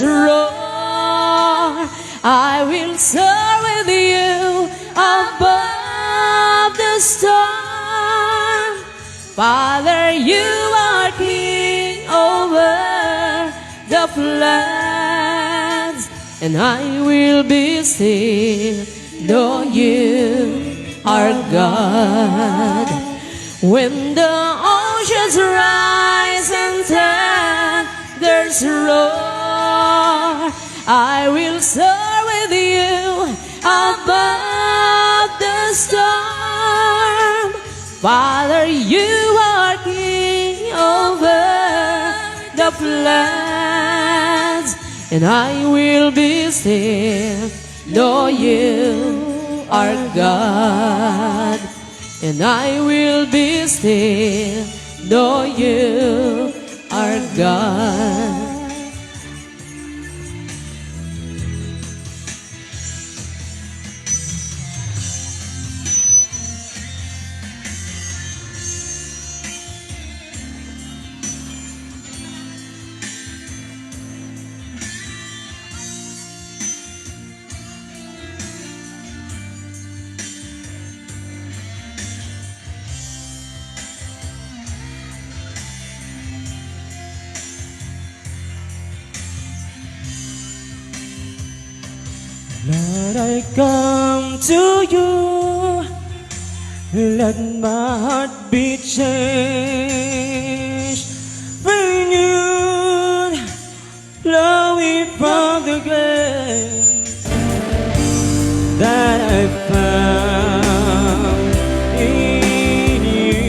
roar. I will soar with you above the storm. Father, you are king over the floods, and I will be still, though you are God. When the oceans rise and thunders roar, I will soar with you above the storm. Father, you are king over the floods, and I will be still, though you are God. And I will be still, though you are God. Lord, I come to you, let my heart be changed, renewed, flowing from the grace that I found in you.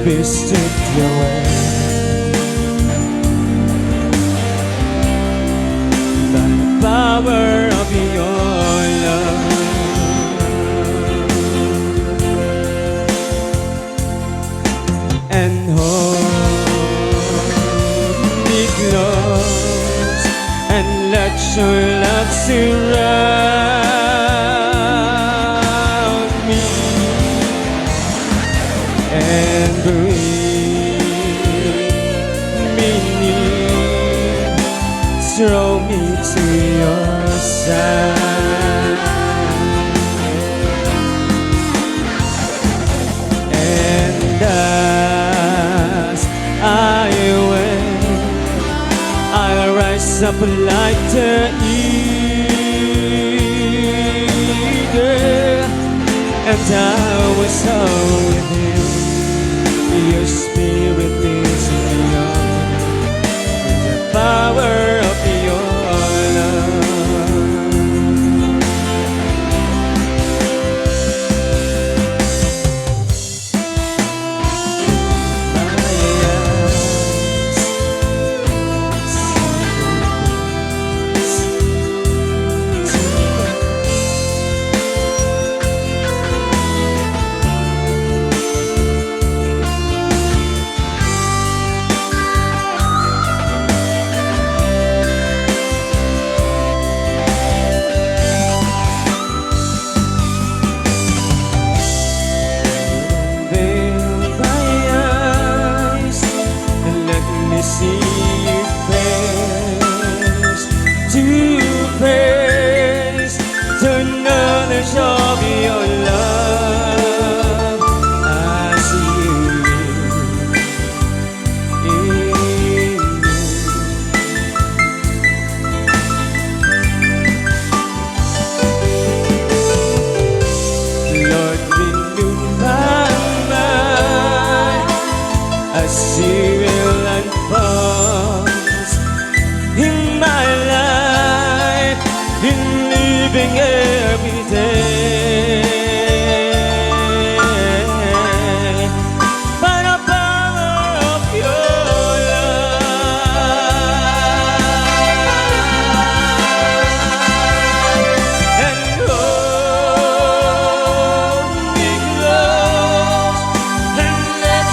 Be stripped away by the power of your love, and hold me close and let your love surround me and breathe me near, throw me to your side, and as I wait, I'll rise up like the eagle, and I will soar with you. Your spirit is beyond the power of your love. My see you face to face, to knowledge of your love. I see you in me. Lord, renew my mind as you will unfolds in my life, in living every day. By the power of your love, and hold me close and let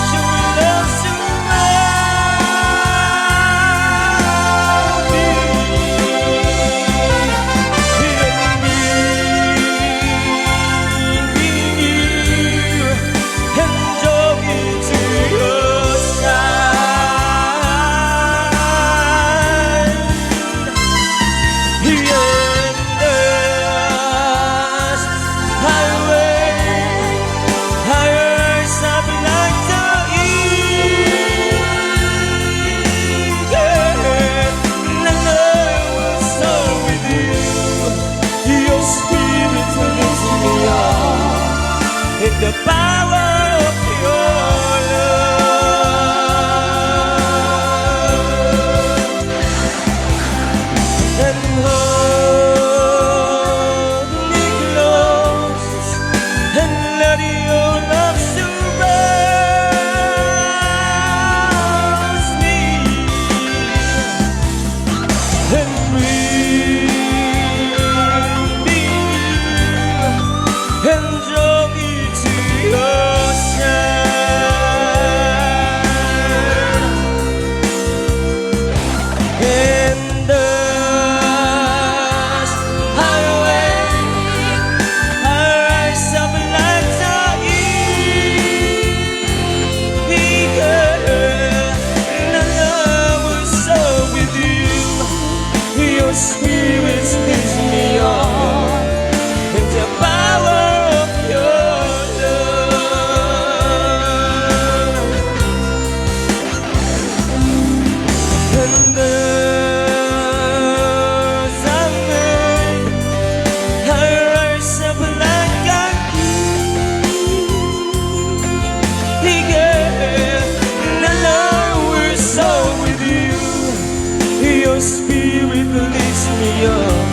Spirit lifts me up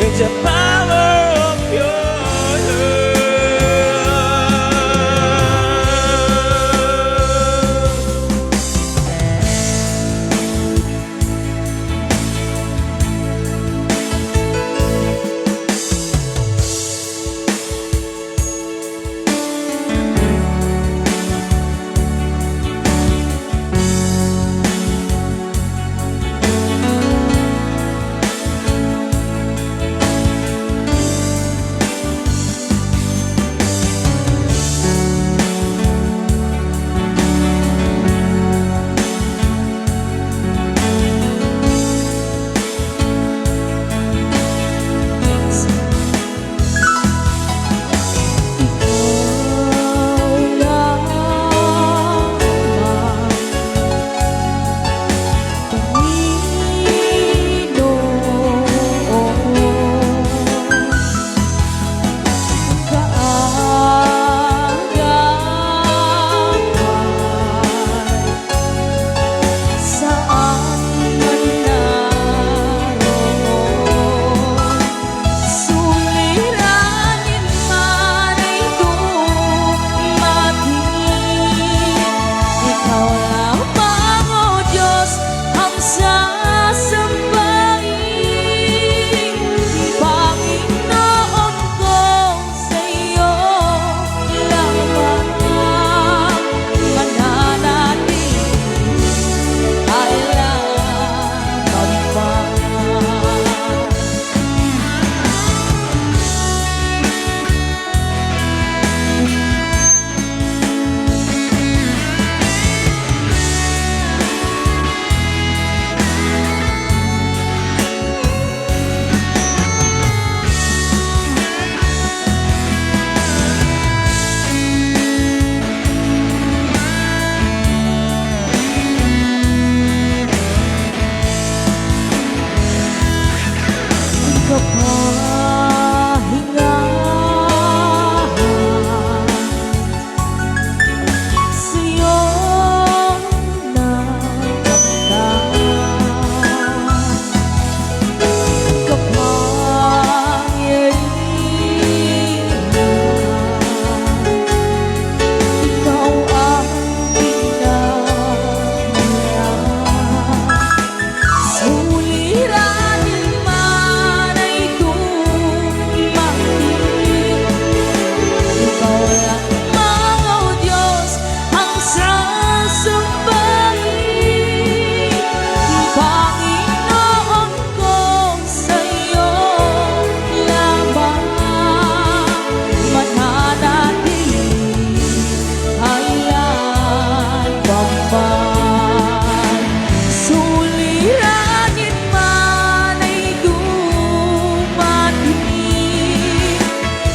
in the power of your love.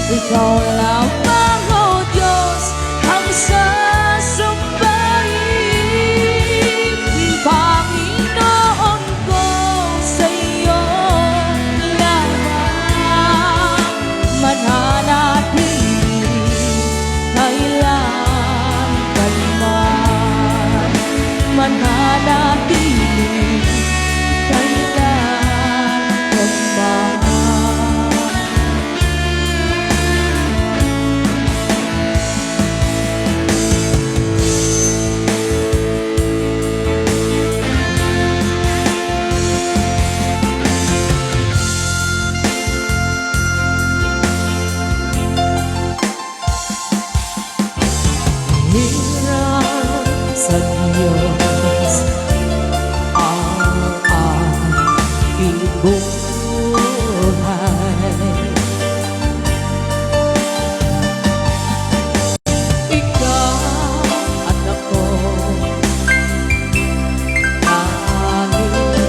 Ikaw lamang, O Diyos, ang sasambahin. Panginoon ko, sa iyo lamang mananatili kailanman. Mananatili kailanman. Hirap sa Diyos ang aking buhay. Ikaw at ako tanging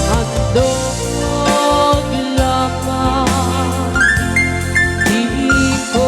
handog lamang. Di ko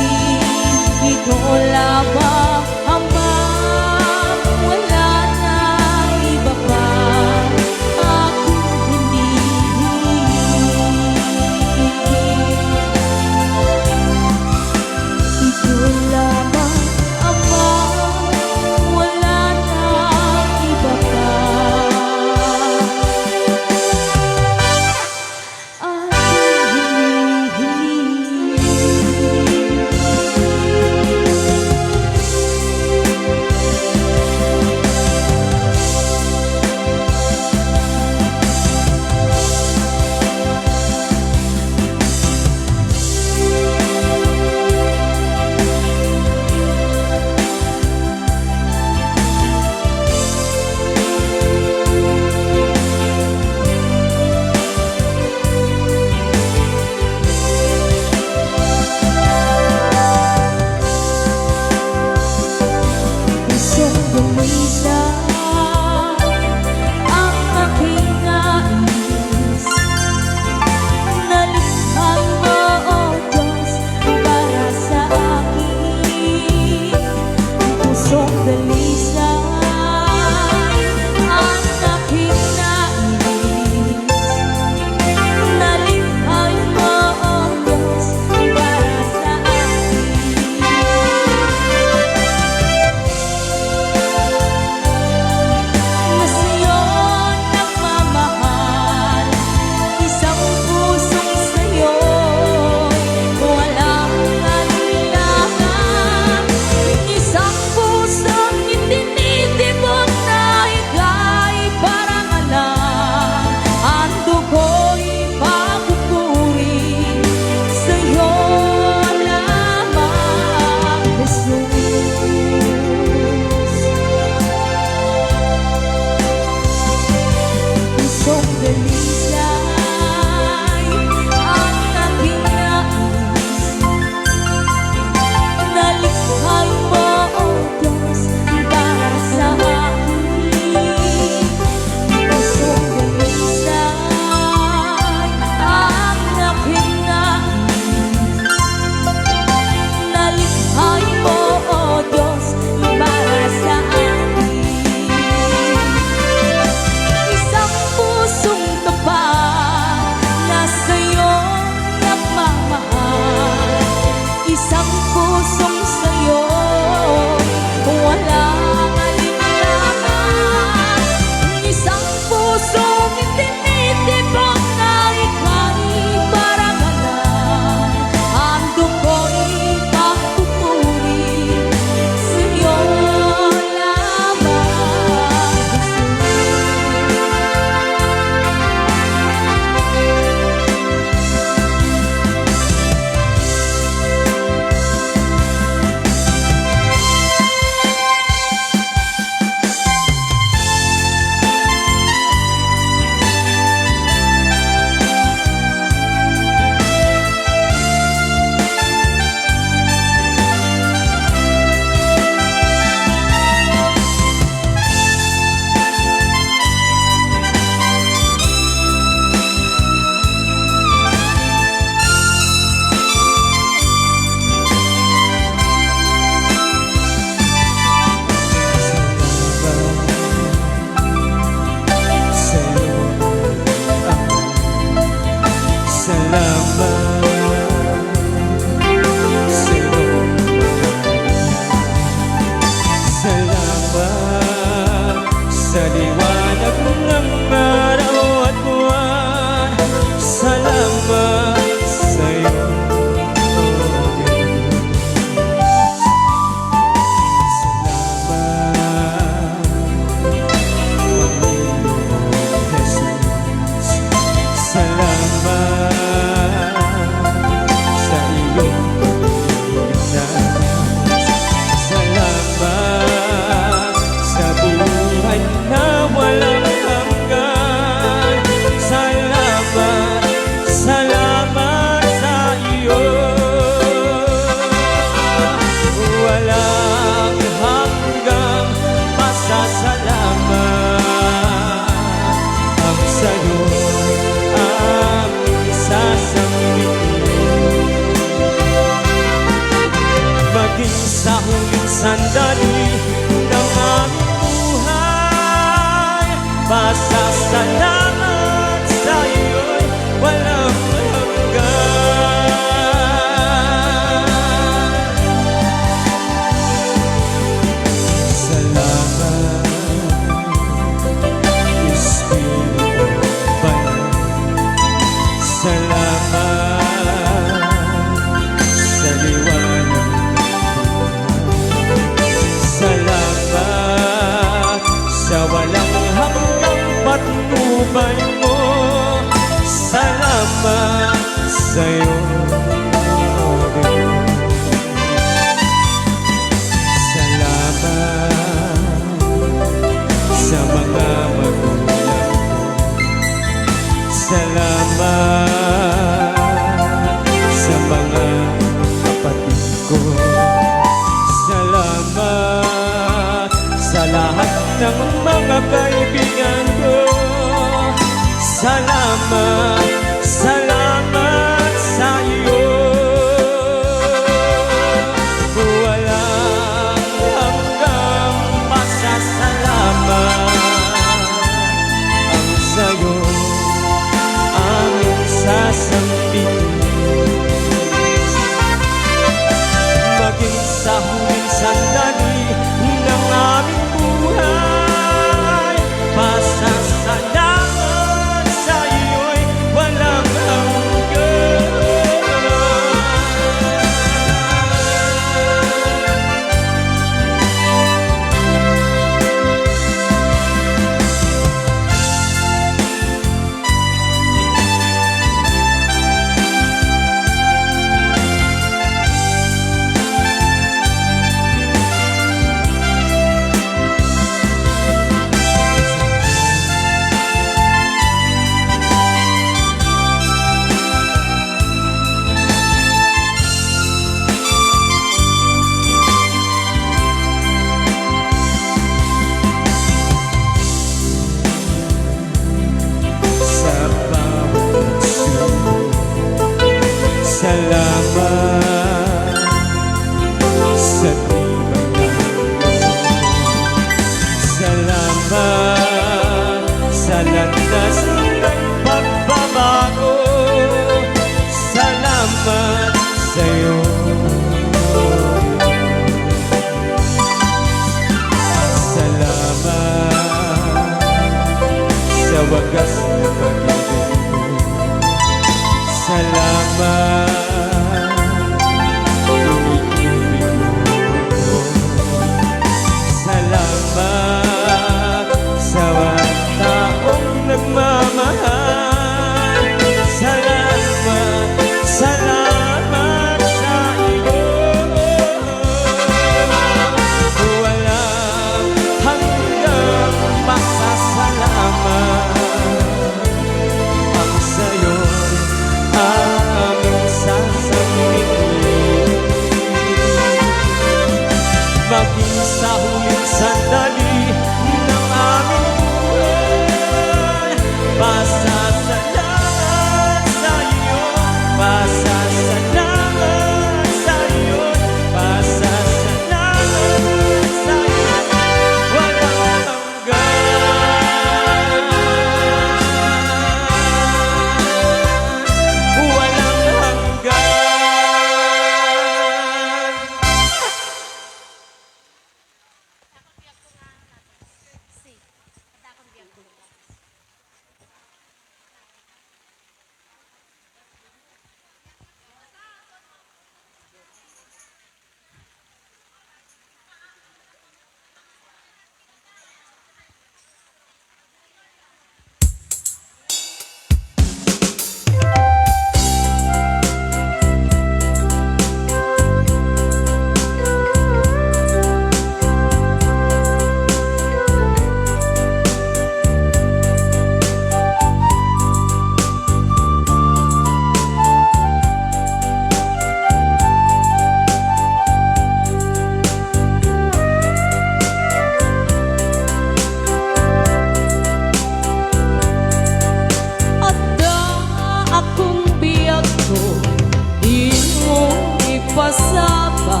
ka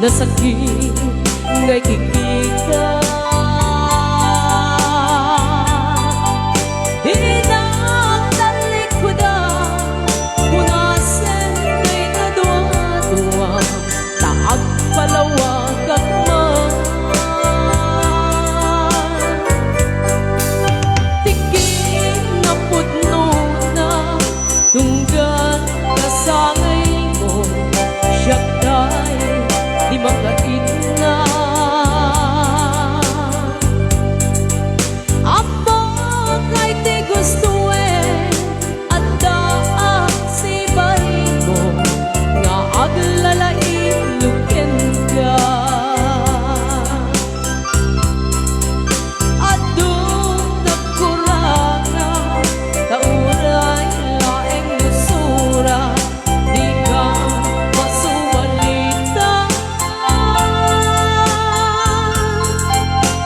na sakit ngay kikita. Palawag at man tigil na pudno na tunggal kasangay mo siya tayo di makait na apang ay di gusto at daang si bahin mo nga aglalain lukin adung nagkuranga tauray laeng lusura di ka masuwalita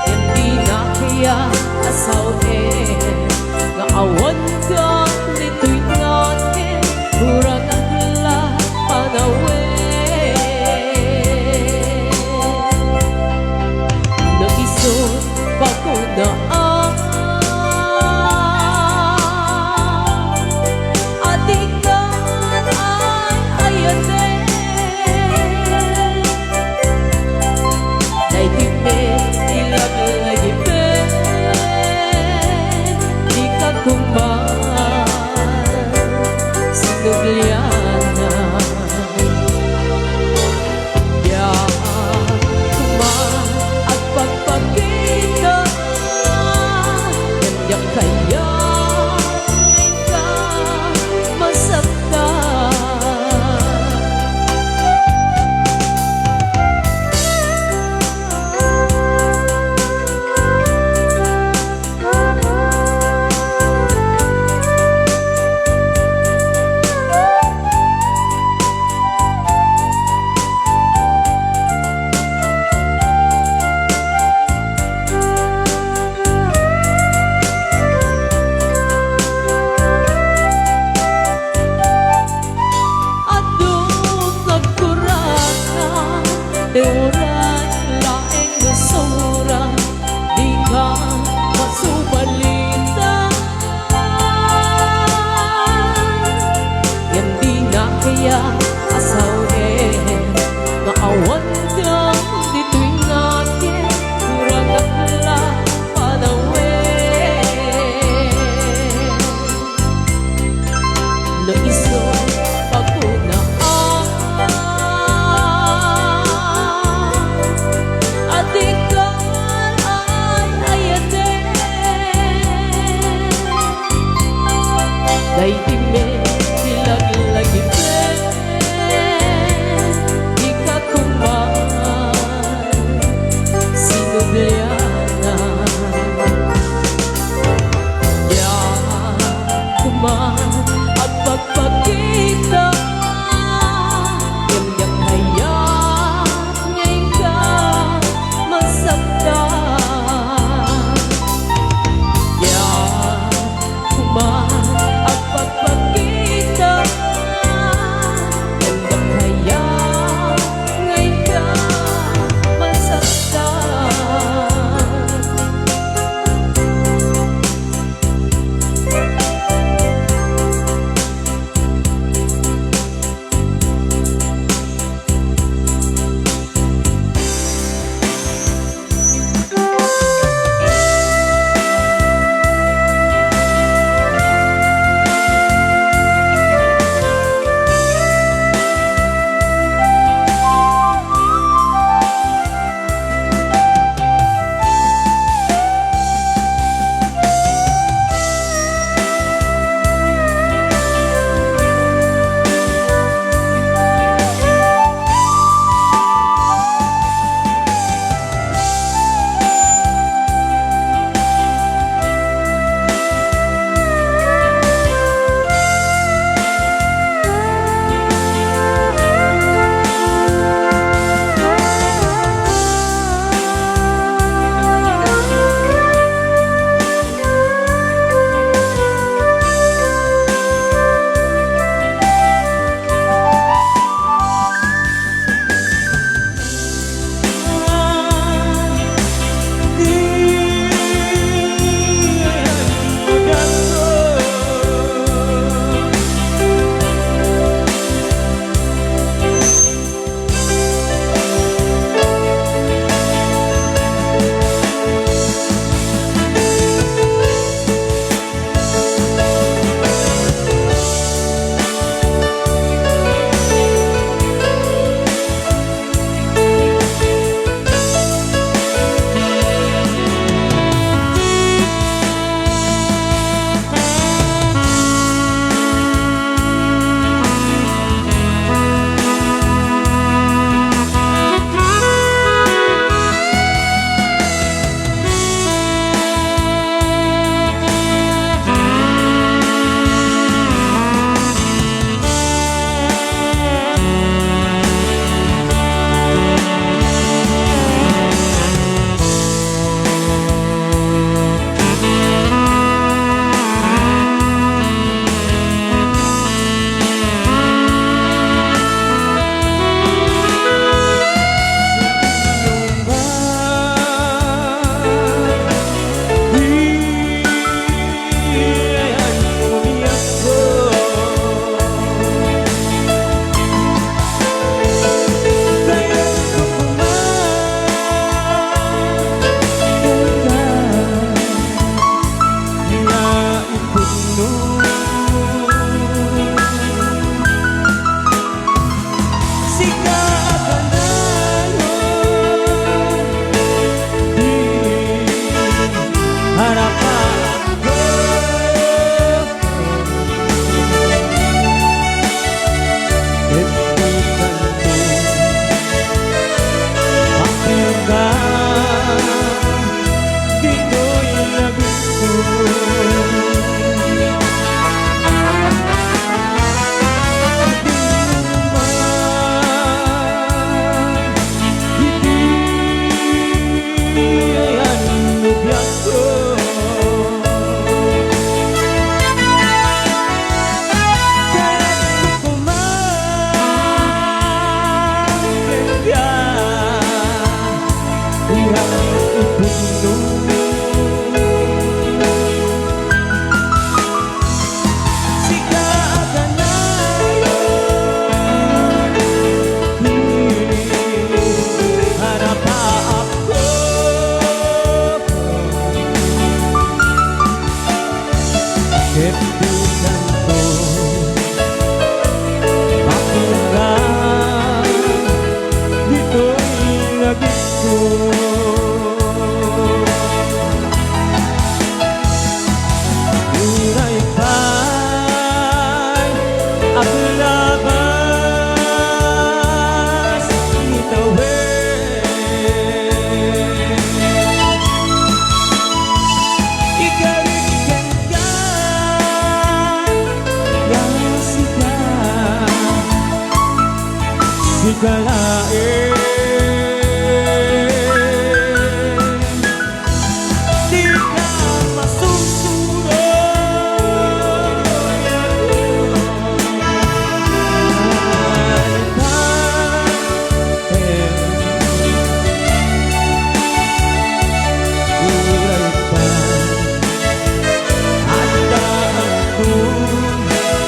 hindi na kaya asaw nga awan ka nito'y natin kurang agla panawe pagkunaan adikan ay ayate naitipin ilaglagipin di ka kuman sinugliana ya kuman at pagpagkita kaya ka masaktan Teuray laeng lusura di ka masubalita yan di na kaya asaw maawan ka dito'y natin kurang akla panawe no iso pagkunaan puno. Sigalain di ka masusunod. Uray pa ada aku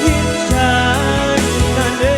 insan nane.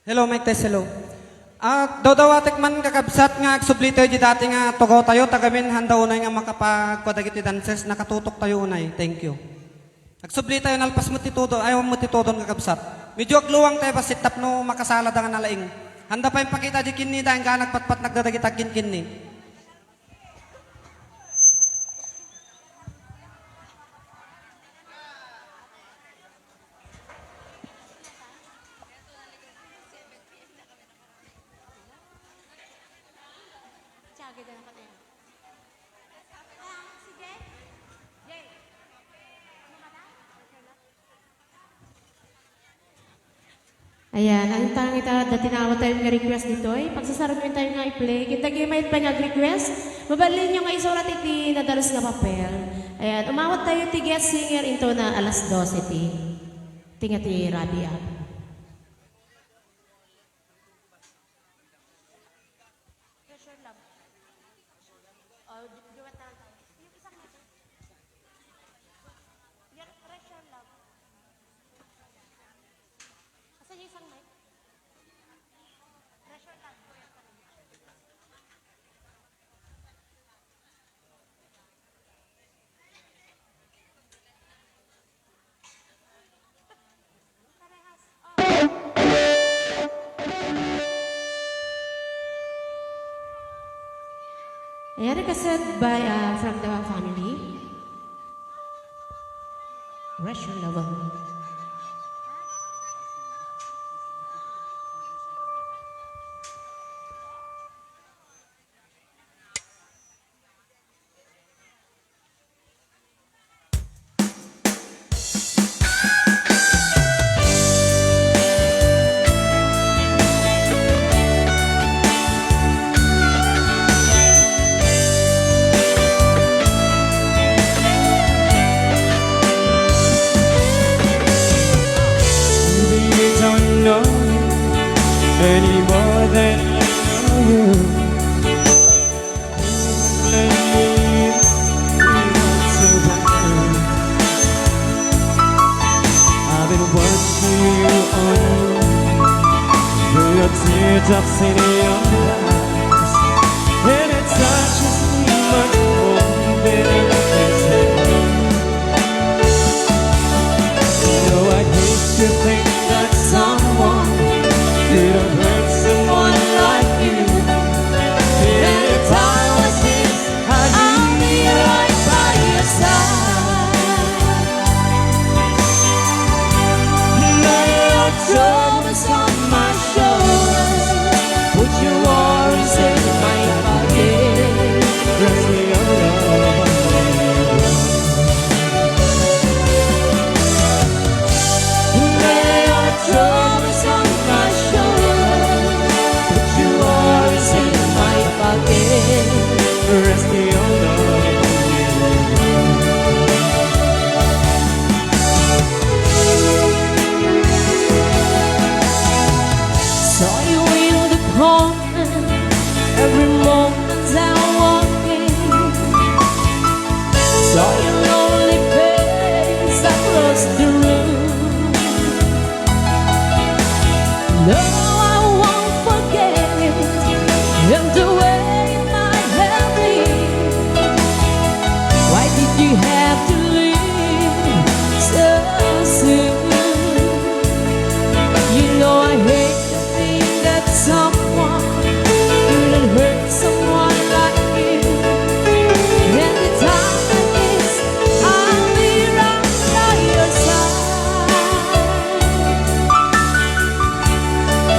Hello, Mike Tess, hello. Dodawatek man kakabsat nga agsubli tayo di dati nga tugaw tayo, tagamin handa unay nga makapagkwadagit ti dancers, nakatutok tayo unay. Thank you. Agsubli tayo nalpas mo titudo, ayaw mo titudon kakabsat. Medyo agluwang tayo pasit tap no makasala da nga nalaing. Handa pa yung pakita di kinni dahil ka nagpatpat nagdadagit agin kinni. Ayan, ang tanong ita, tinawag tayo nga request dito eh. Pagsasarap yun tayo nga i-play. Kita gamay pa nga request. Mabalin nyo nga isulat iti nadalos nga papel. Ayan, umawat tayo ti guest singer into na alas 12 iti. Tinga ti Rabia. Ayan, requested by from the family. Russian Lover. Any more than I know you. Let me feel so bad. I've been watching you on through your teardrops in your eyes, and it touches me much more than anything. So I hate to think that someone did I hurt someone like you? In a time like this, I'll be right by your side. Lay your troubles on my shoulders, put your worries in my pocket, rest me your love on me. Lay your troubles on my shoulders, put your worries in my pocket, rest me your love on Saw you in the corner every moment I'm walking. Saw your lonely face across the room. No, I won't forget it, and the way my head bleed. Why did you have to leave so soon? You know I hate to think that someone could hurt someone like you. And the time like this, I'll be right by your side.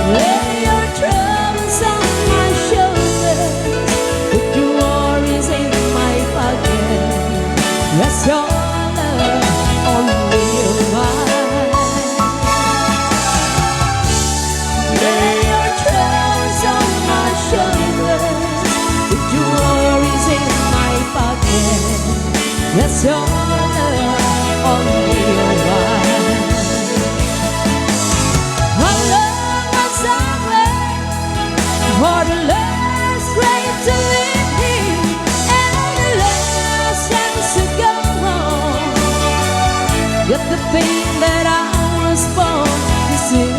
Lay your troubles on my shoulders, put your worries in my pocket. Rest your love on me, mine. Lay your troubles on my shoulders, put your worries in my pocket. Rest your love on me, mine. How long must I wait for the last train to leave me and the last chance to go home? Yet the thing that I was born to see.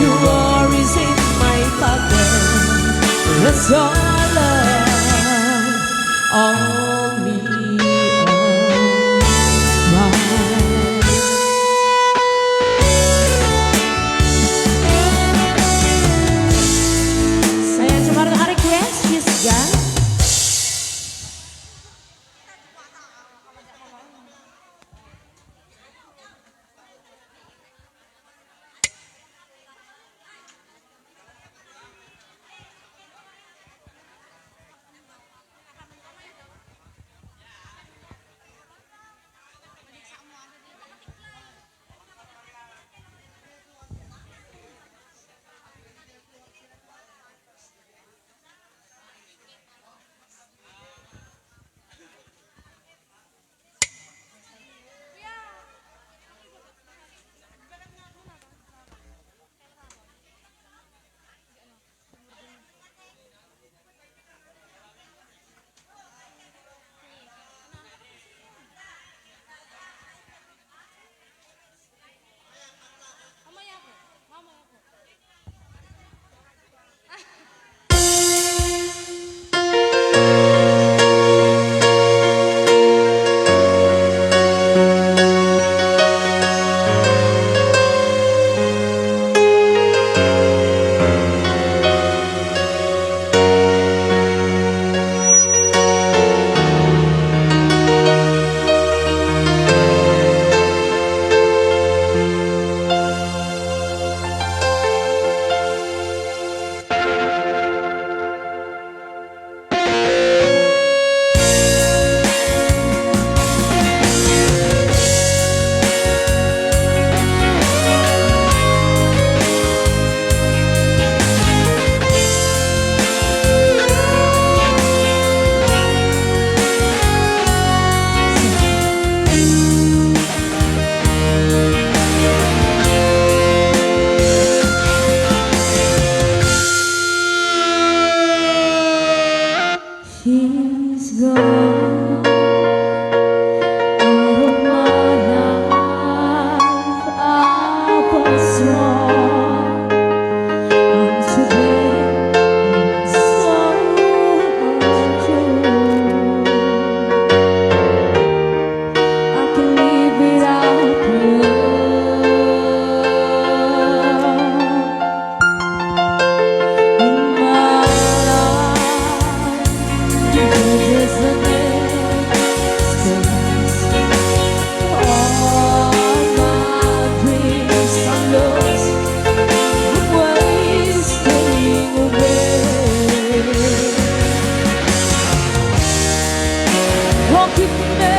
your worries in my pocket. That's all only mine. Ayan, sa mga request, she's gone. She's gone out of my life. I was wrong. And today I'm so untrue. I can live without you. In my life, there's a distance. All my dreams are lost, wasting away. Won't keep me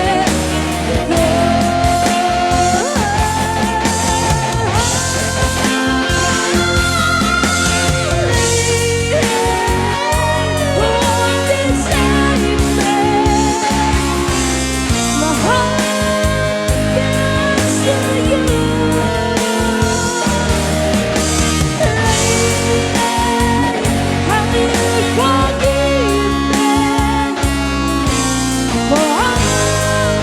for all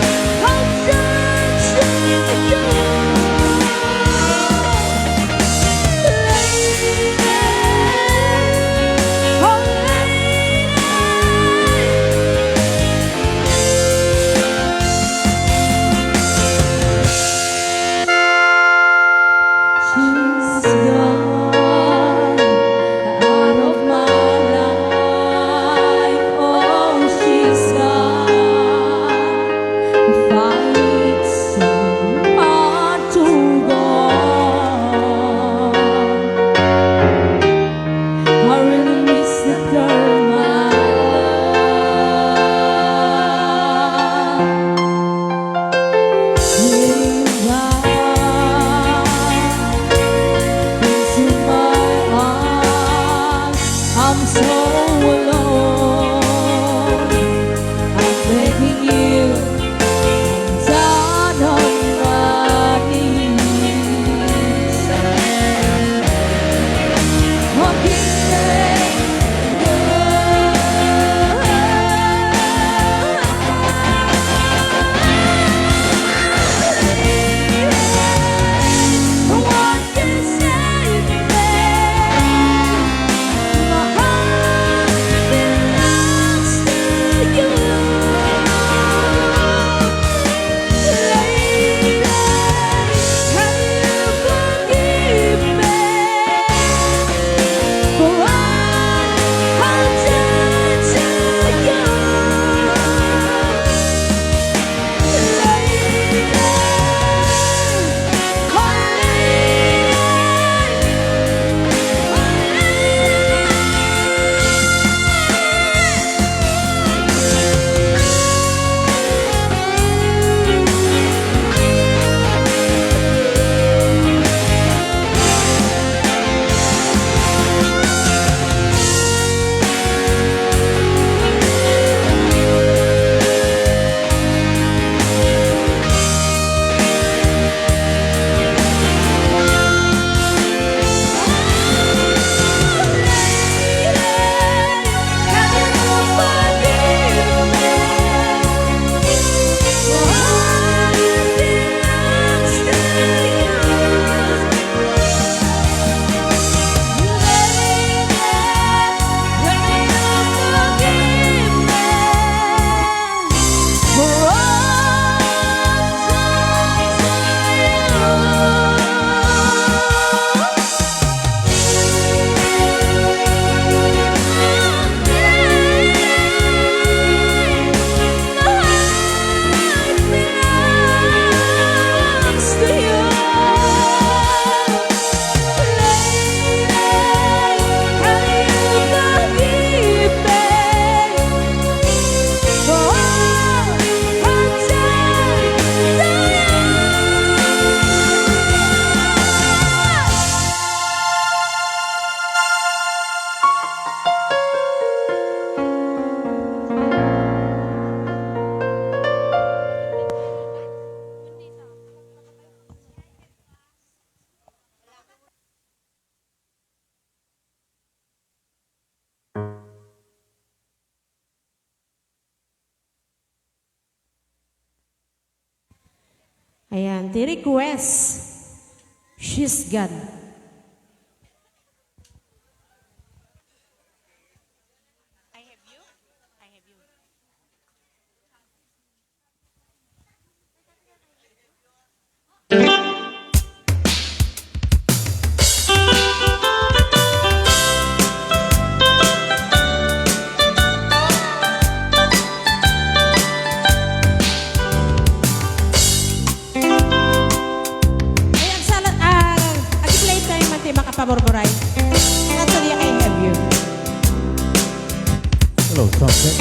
Ayan, the request. She's gone. Ayan, agi-play tayo man tayo makapaborboray. Actually, I have you. Hello, trumpet.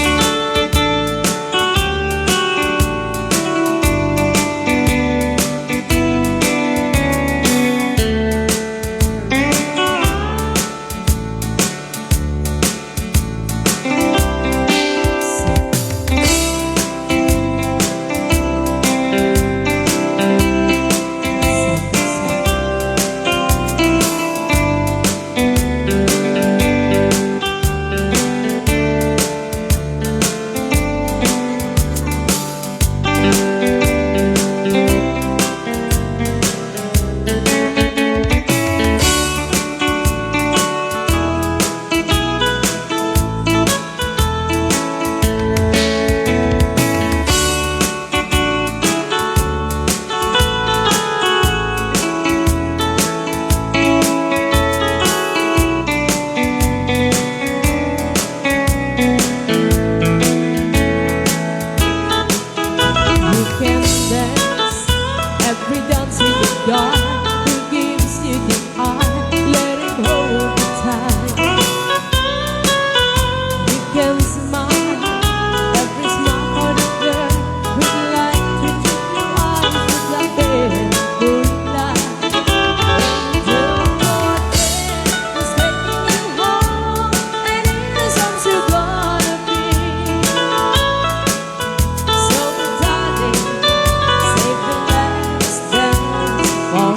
You can dance every dance with the God who gives you the art. Let him hold you tight. You can smile every smile for the girl who'd like to treat your eyes with a beautiful light. Don't forget who's taking you home, and his arms you're gonna be. So darling, save the last dance for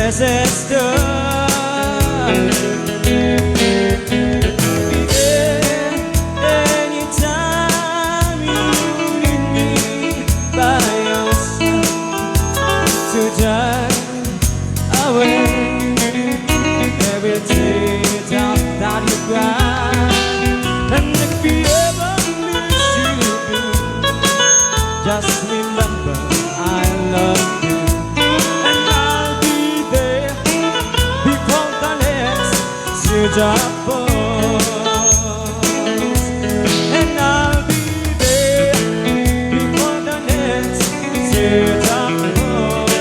this is done. Anytime you need me by yourself to die away, every teardrop that you cry, and if you ever miss you do, just remember I love you, and I'll be there before the next teardrop falls, and I'll be there before the next teardrop falls.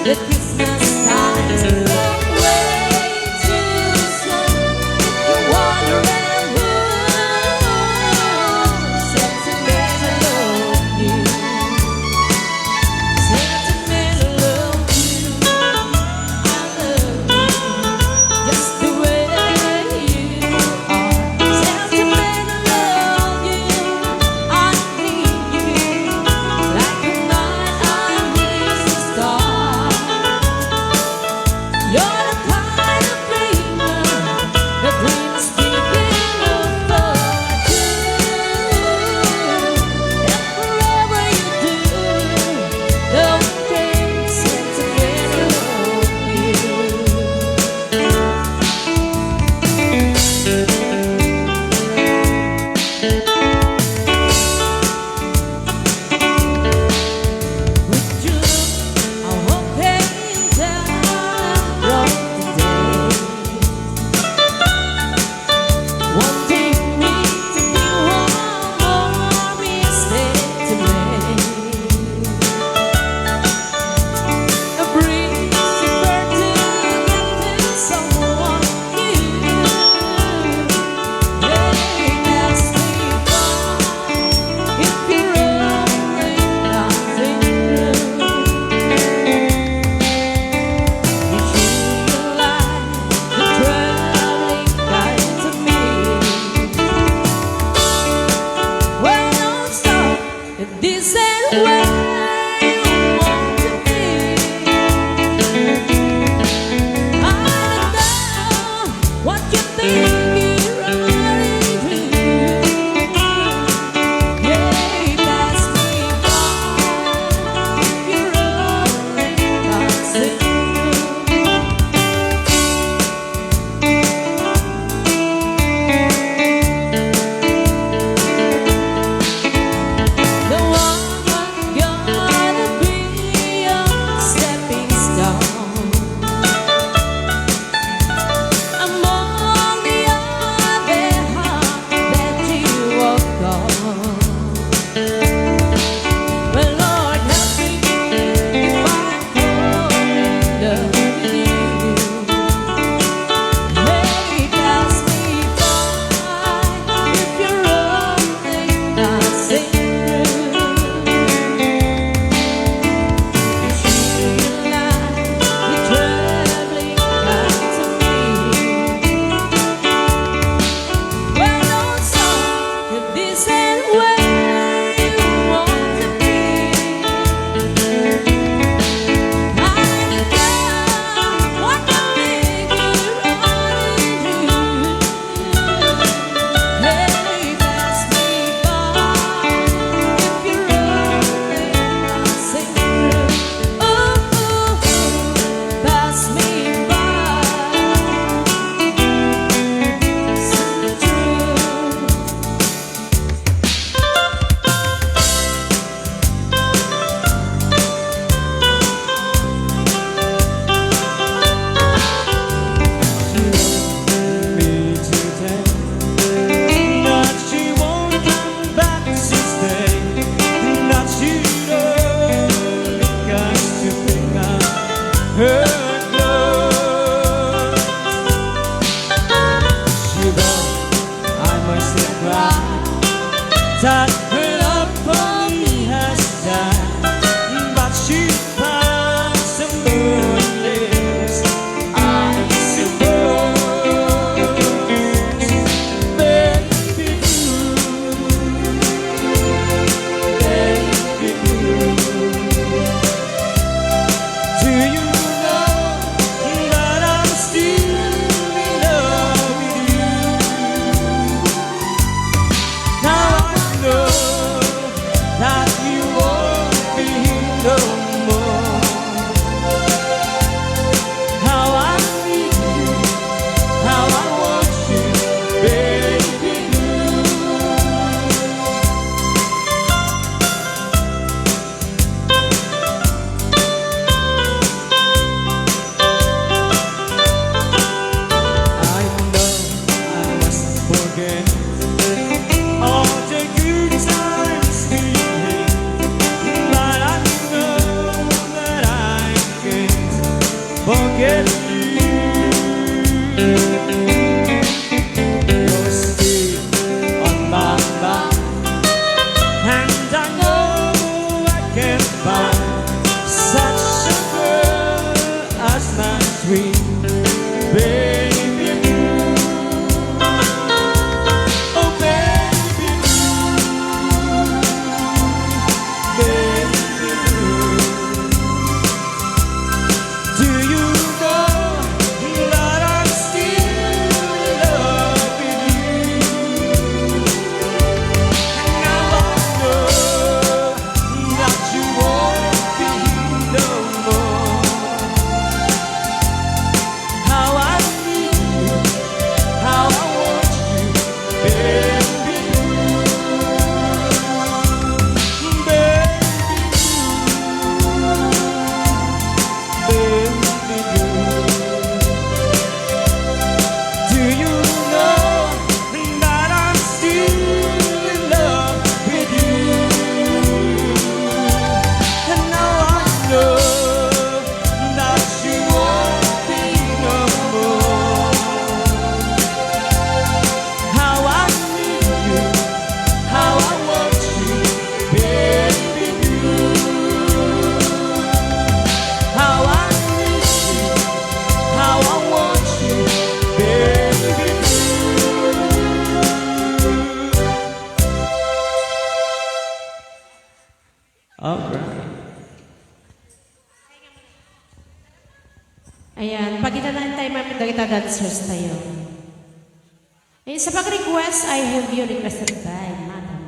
The Christmas time's way too slow. You wondering who sentimental you, sentimental you. I love you just the way you are. Sentimental you, I need you like the night I miss the star. You're the kind of dreamer that dreams deep enough for two. And whatever you do, don't think sentimental you. Would you look, I won't pay down from today. Wanting me to be one more mistake to make. A breeze of burden into someone new. They ask me why, if you're only nothing new. You treat me like the traveling guide to me. Well, don't stop if this ain't where you want to be. I don't know what you think you're running to. Yeah, pass me by if you're only passing through. The one gonna be your stepping stone among the other heart that you walk on. Well, Lord, help me if I fall in love with you. Hey, pass me by if you're only passing through. You treat me like the traveling guide to me. Well, don't stop if this ain't where you want to be. I don't know what to make you running to. Hey, pass me by if you're only passing through. Ooh, pass me by. So true. Me today, but she won't come back to stay. Not she only comes to pick up her clothes. She won't, I must cry. That her love for me has died, but she found someone else. I suppose, baby blue, baby blue. Do you know forget you. You're still on my mind, and I know I can't find such a girl as my sweet baby blue. Oh baby blue, baby blue. Do you know that I'm still in love with you? And now I know that you won't be no more. How I need you, how I want you, baby blue, baby blue, baby blue. Do you know that I'm still in love with you? And now I know that you won't be no more. How I need you, how I want you, baby blue. How I need you, how I want you, baby blue. Alright. Ayan, pagkitanan tayo mami, kita dancers tayo. Eh, sa pag-request, I have you requested by Madam.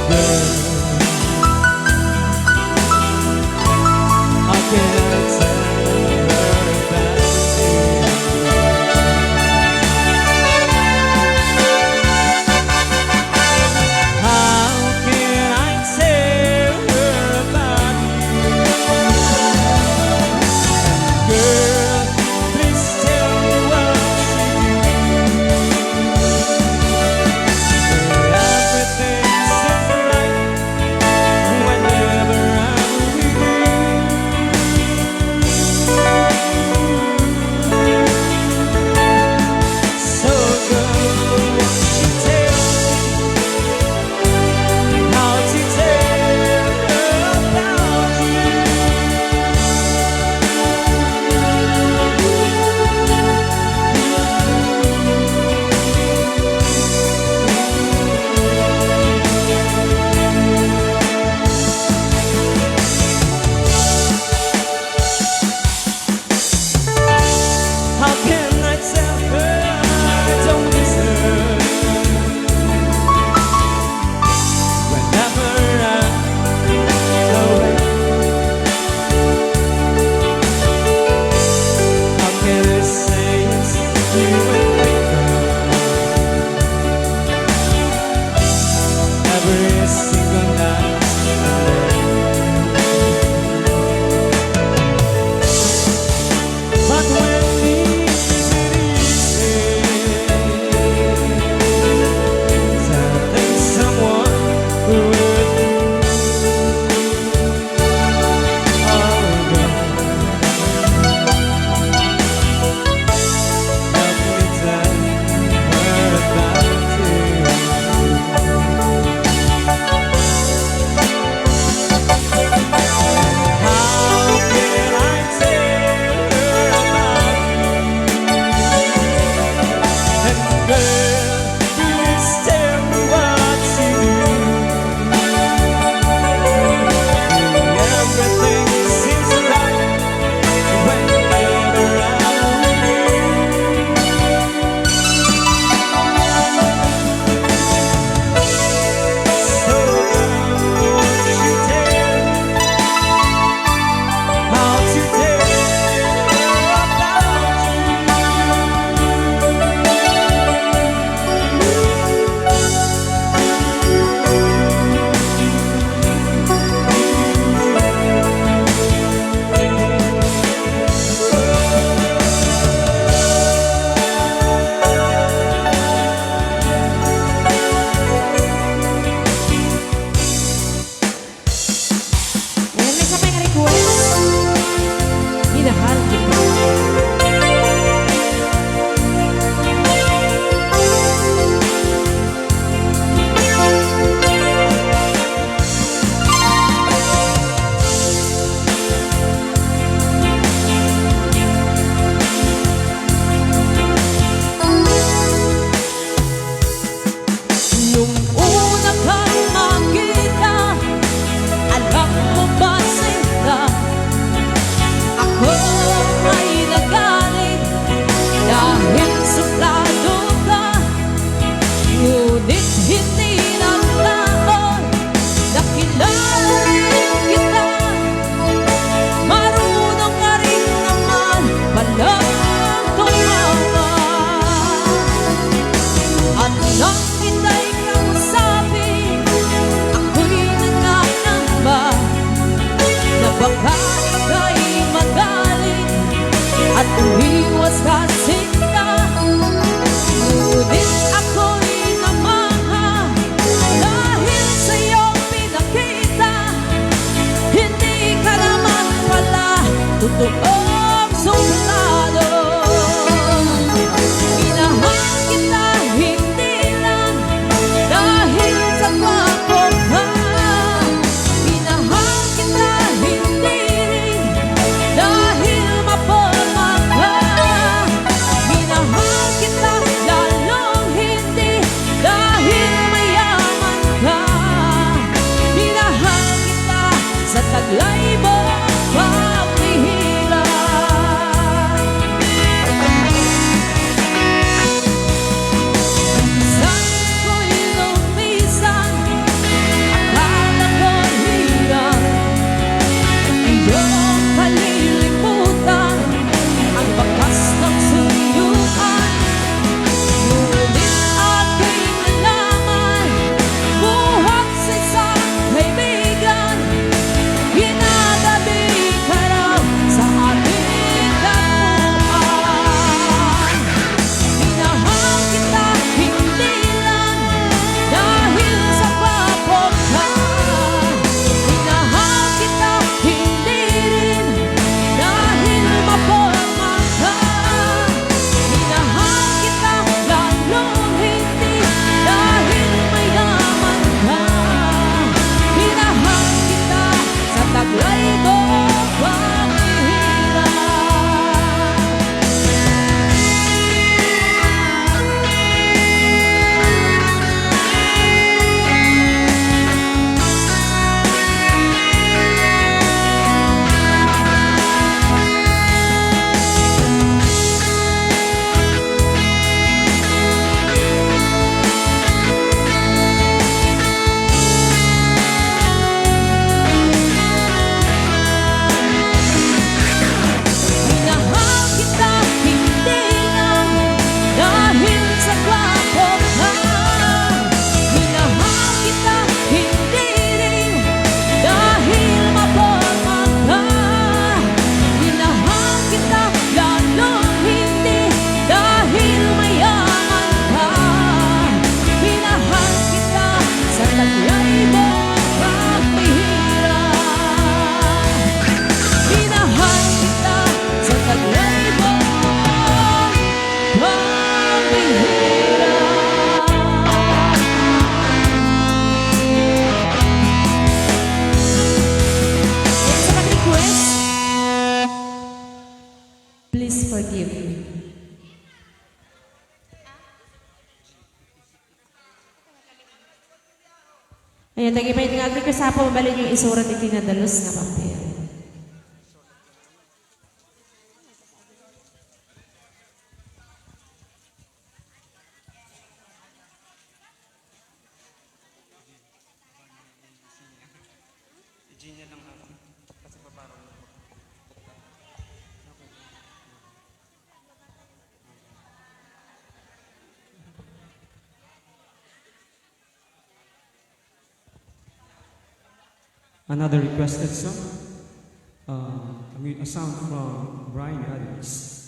How can I tell her about you? How can I tell her about you? Girl, please tell me what to do. Everything seems right Ngayon, tagi may nga request sa po, mabalin yung isurat iti na dalos nga papel. Another requested song, a song from Brian Adams.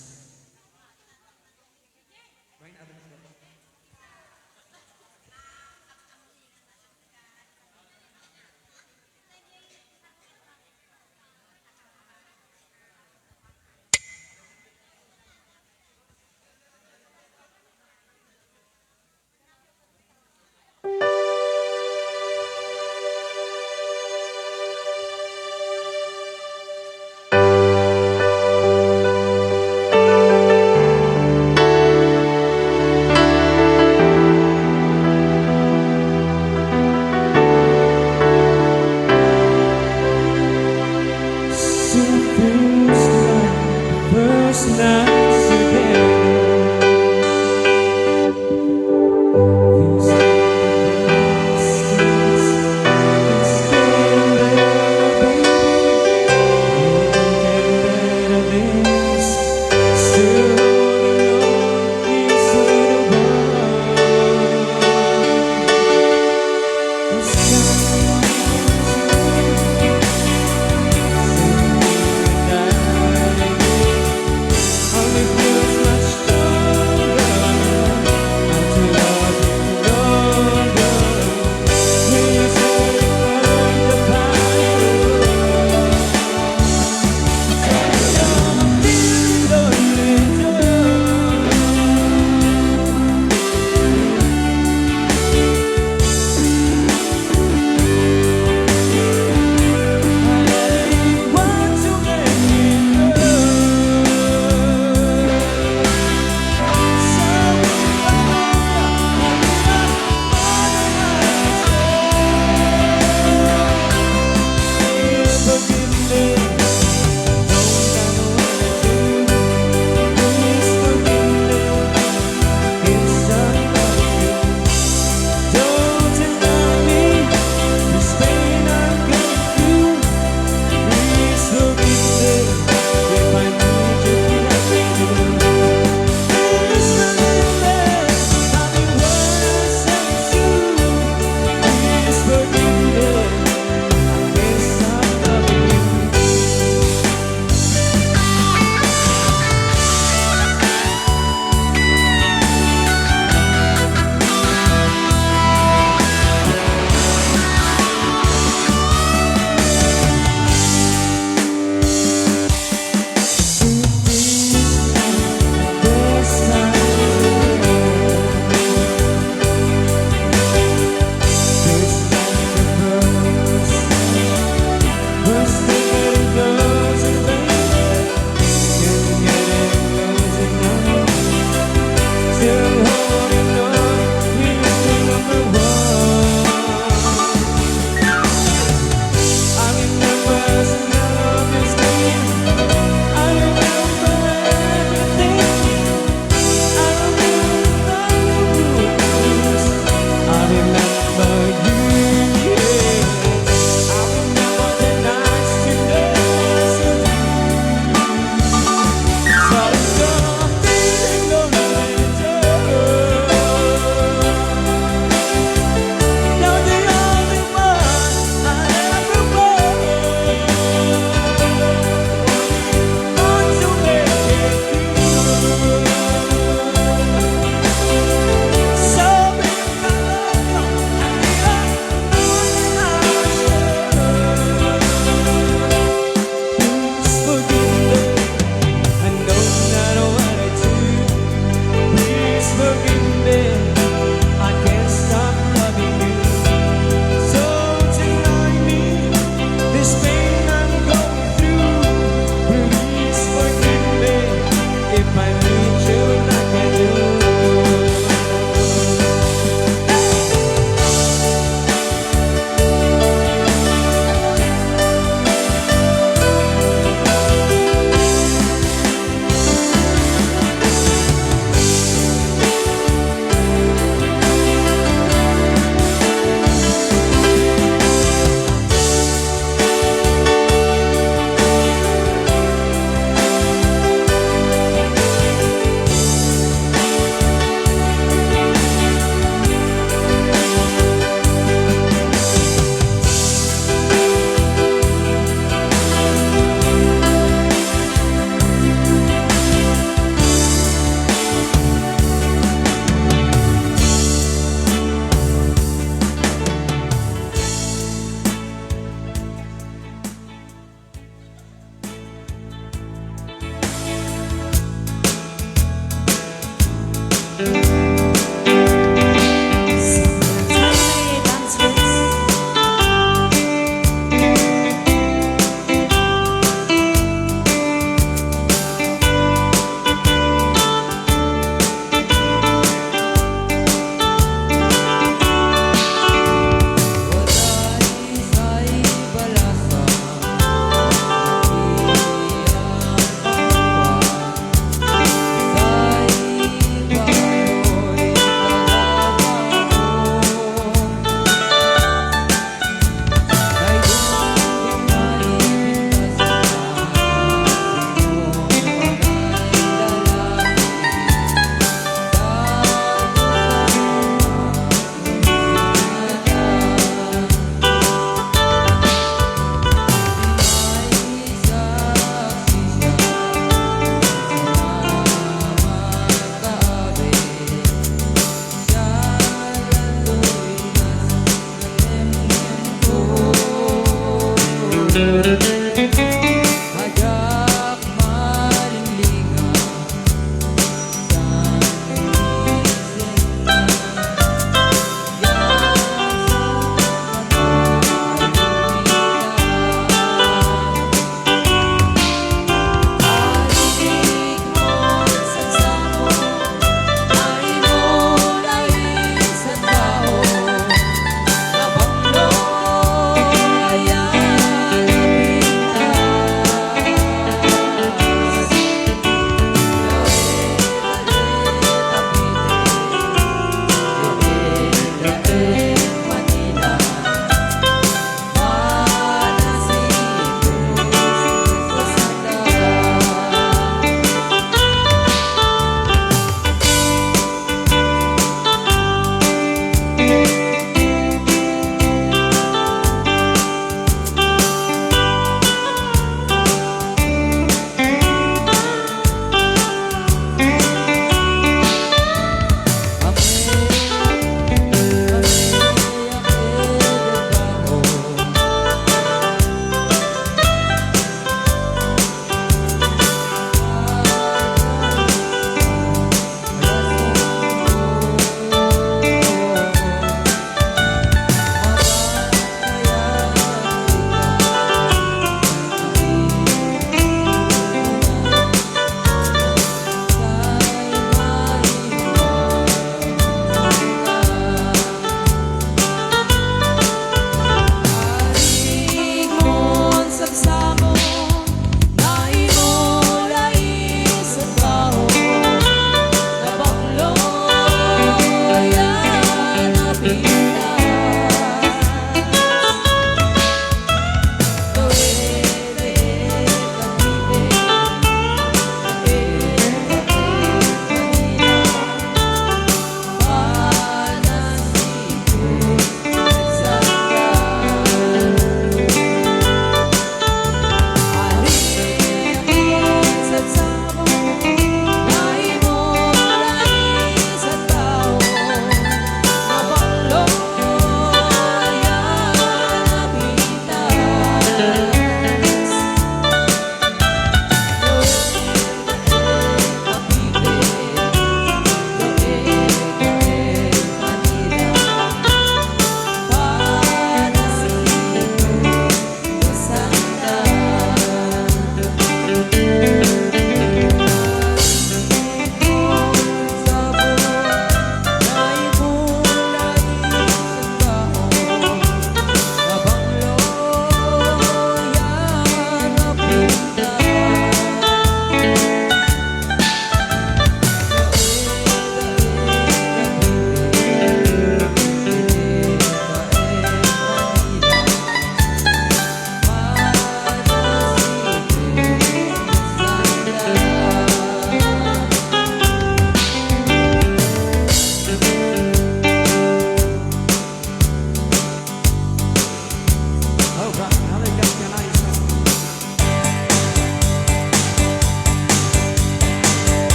more.